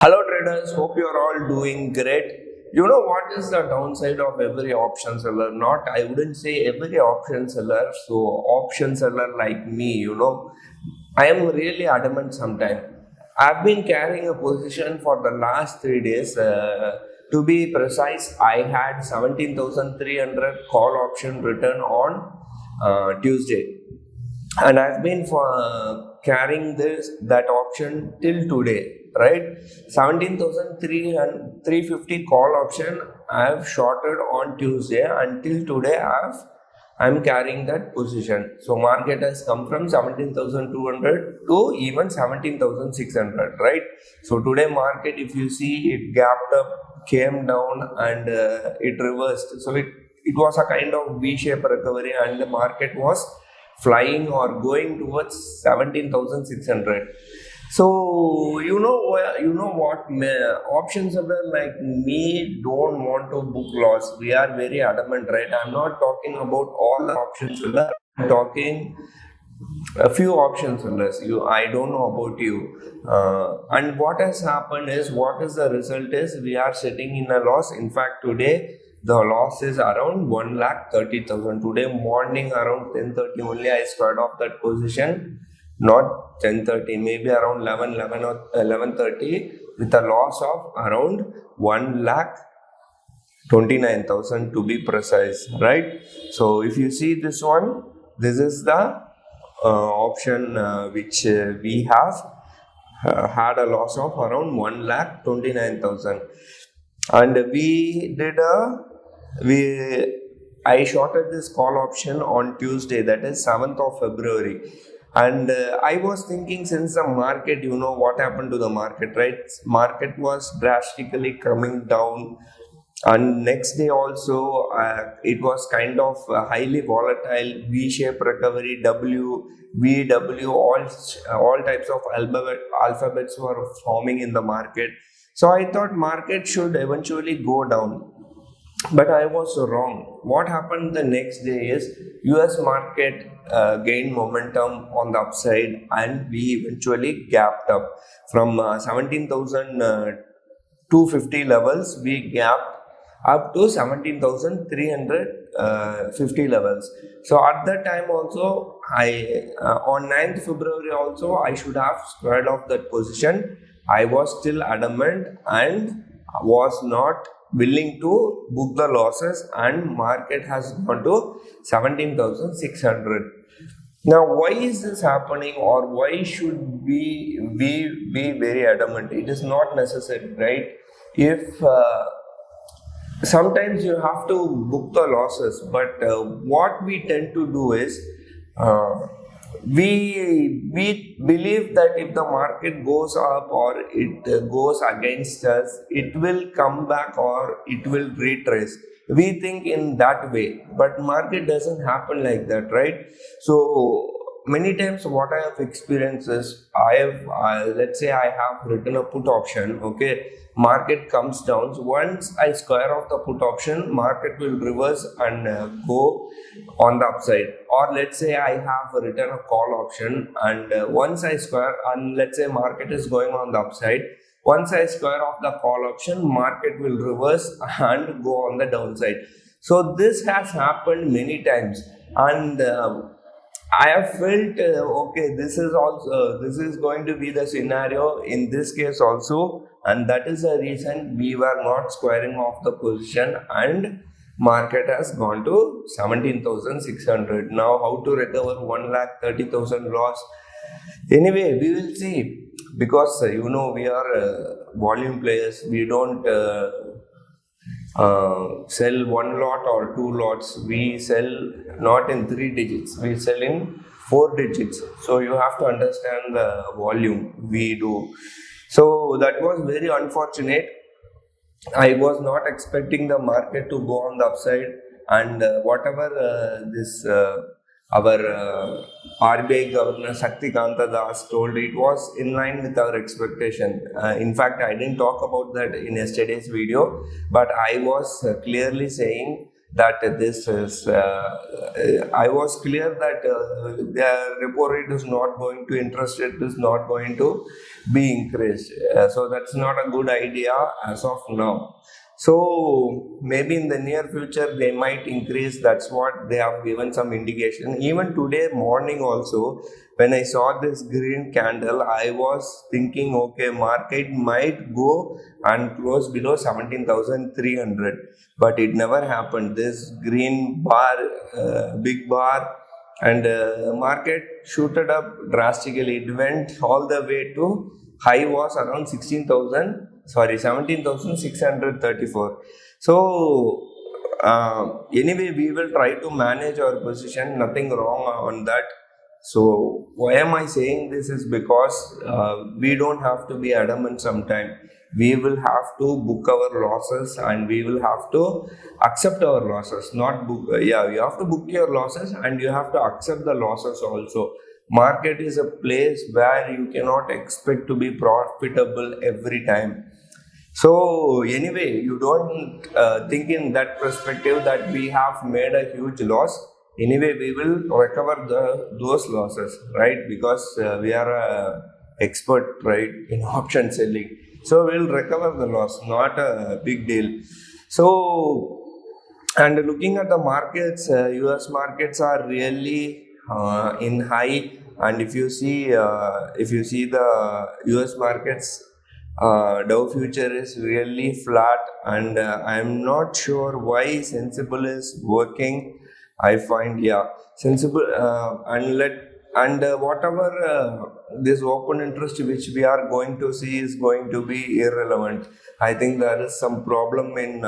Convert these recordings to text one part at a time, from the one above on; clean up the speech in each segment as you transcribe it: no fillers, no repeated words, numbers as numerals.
Hello traders, hope you are all doing great. You know what is the downside of every option seller? Not, I wouldn't say every option seller. So, option seller like me, I am really adamant sometimes. I've been carrying a position for the last 3 days. To be precise, I had 17,300 call option return on Tuesday, and I've been for carrying that option till today, right? 17,350 call option I've shorted on Tuesday. Until today I'm carrying that position. So market has come from 17,200 to even 17,600, right? So today market, if you see, it gapped up, came down, and it reversed. So it was a kind of V-shaped recovery, and the market was flying or going towards 17,600. So what, options seller like me don't want to book loss. We are very adamant, right? I'm not talking about all the options seller. I'm talking a few options sellers. I don't know about you. And what has happened is, what is the result is, we are sitting in a loss. In fact, today the loss is around 1,30,000. Today morning around 10:30 only I squared off that position. Not 10:30, maybe around 11 or 11:30, with a loss of around 1,29,000 to be precise, right? So if you see this one, this is the option which we have had a loss of around 1,29,000, and I shorted this call option on Tuesday, that is 7th of February. And I was thinking, since the market, what happened to the market, right? Market was drastically coming down, and next day also it was kind of highly volatile, V-shaped recovery, all types of alphabets were forming in the market. So I thought market should eventually go down, but I was wrong. What happened the next day is, US market gained momentum on the upside, and we eventually gapped up from 17,250 levels. We gapped up to 17,350 levels. So at that time also, on 9th February also, I should have squared off that position. I was still adamant and was not willing to book the losses, and market has gone to 17,600. Now, why is this happening, or why should we be very adamant? It is not necessary, right? If sometimes you have to book the losses, but what we tend to do is, uh, we believe that if the market goes up or it goes against us, it will come back or it will retrace. We think in that way, but market doesn't happen like that, right? So many times what I have experienced is, I have let's say I have written a put option. Okay, market comes down. So once I square off the put option, market will reverse and go on the upside. Or let's say I have written a call option, and once I square, and let's say market is going on the upside, once I square off the call option, market will reverse and go on the downside. So this has happened many times, and I have felt okay. This is going to be the scenario in this case also, and that is the reason we were not squaring off the position, and market has gone to 17,600. Now, how to recover 1,30,000 loss? Anyway, we will see, because we are volume players. We don't sell one lot or two lots. We sell not in 3 digits, we sell in 4 digits. So you have to understand the volume we do. So that was very unfortunate. I was not expecting the market to go on the upside, and whatever this our RBI Governor Shaktikanta Das told, it was in line with our expectation. In fact, I didn't talk about that in yesterday's video, but I was clearly saying that this is, I was clear that the repo rate is not going to, interest rate is not going to be increased. So that's not a good idea as of now. So maybe in the near future they might increase. That's what they have given some indication. Even today morning also, when I saw this green candle, I was thinking, okay, market might go and close below 17,300, but it never happened. This green bar, big bar, and market shooted up drastically. It went all the way to, high was around 17,634. So anyway, we will try to manage our position, nothing wrong on that. So why am I saying this is because we don't have to be adamant sometime. We will have to book our losses and we will have to accept our losses, not book. Yeah, you have to book your losses and you have to accept the losses also. Market is a place where you cannot expect to be profitable every time. So anyway, you don't think in that perspective that we have made a huge loss. Anyway, we will recover those losses, right? Because we are a expert, right, in option selling. So we'll recover the loss, not a big deal. So, and looking at the markets, US markets are really in high. And if you see the US markets, Dow future is really flat, and I'm not sure why Sensible is working. I find, yeah, Sensible, whatever this open interest which we are going to see is going to be irrelevant. I think there is some problem in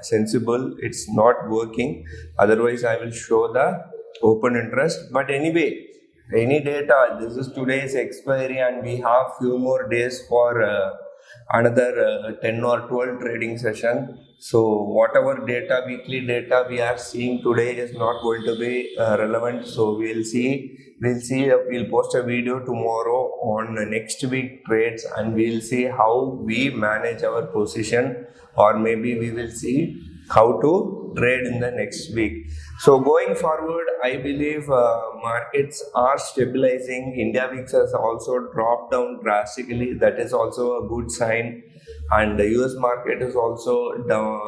Sensible. It's not working. Otherwise, I will show the open interest. But anyway, any data, this is today's expiry and we have few more days for another 10 or 12 trading session. So whatever data, weekly data we are seeing today is not going to be relevant. So we'll post a video tomorrow on next week trades, and we'll see how we manage our position, or maybe we will see how to trade in the next week. So going forward, I believe markets are stabilizing. India VIX has also dropped down drastically. That is also a good sign. And the US market is also down,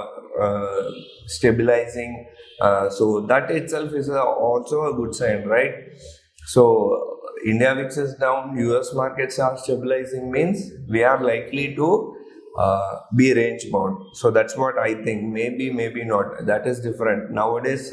stabilizing. So that itself is also a good sign, right? So India VIX is down, US markets are stabilizing, means we are likely to be range bound. So that's what I think. Maybe not. That is different. Nowadays,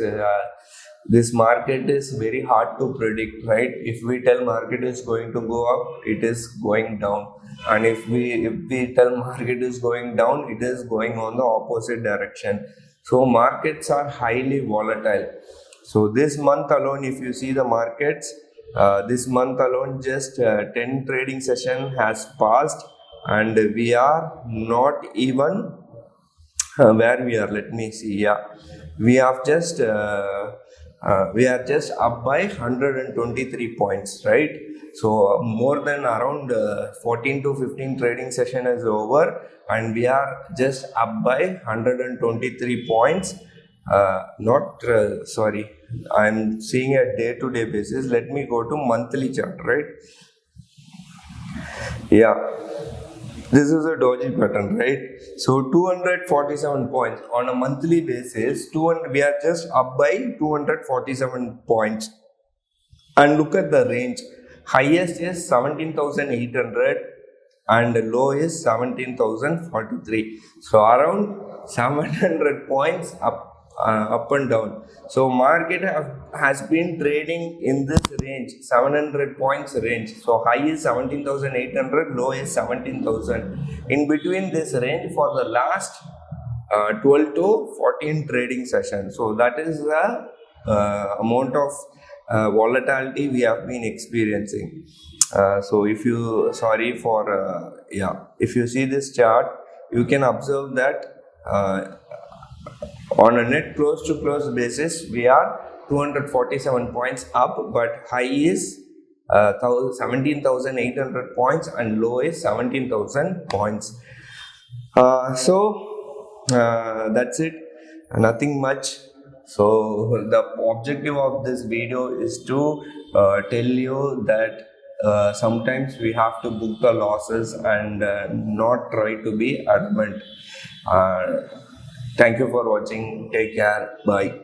this market is very hard to predict, right? If we tell market is going to go up, it is going down. And if we tell market is going down, it is going on the opposite direction. So markets are highly volatile. So this month alone, if you see the markets, this month alone, just 10 trading session has passed, and we are not even where we are. Let me see. Yeah, we are just up by 123 points, right? So more than around 14 to 15 trading session is over, and we are just up by 123 points. Sorry, I'm seeing a day-to-day basis. Let me go to monthly chart, right? Yeah, this is a doji pattern, right? So 247 points on a monthly basis. We are just up by 247 points. And look at the range. Highest is 17,800 and low is 17,043. So around 700 points up and down. So market has been trading in this range, 700 points range. So high is 17,800, low is 17,000. In between this range for the last 12 to 14 trading sessions. So that is the amount of volatility we have been experiencing. So if you see this chart, you can observe that on a net close to close basis, we are 247 points up, but high is 17,800 points and low is 17,000 points. That's it. Nothing much. So the objective of this video is to tell you that sometimes we have to book the losses and not try to be adamant. uh, Thank you for watching. Take care. Bye.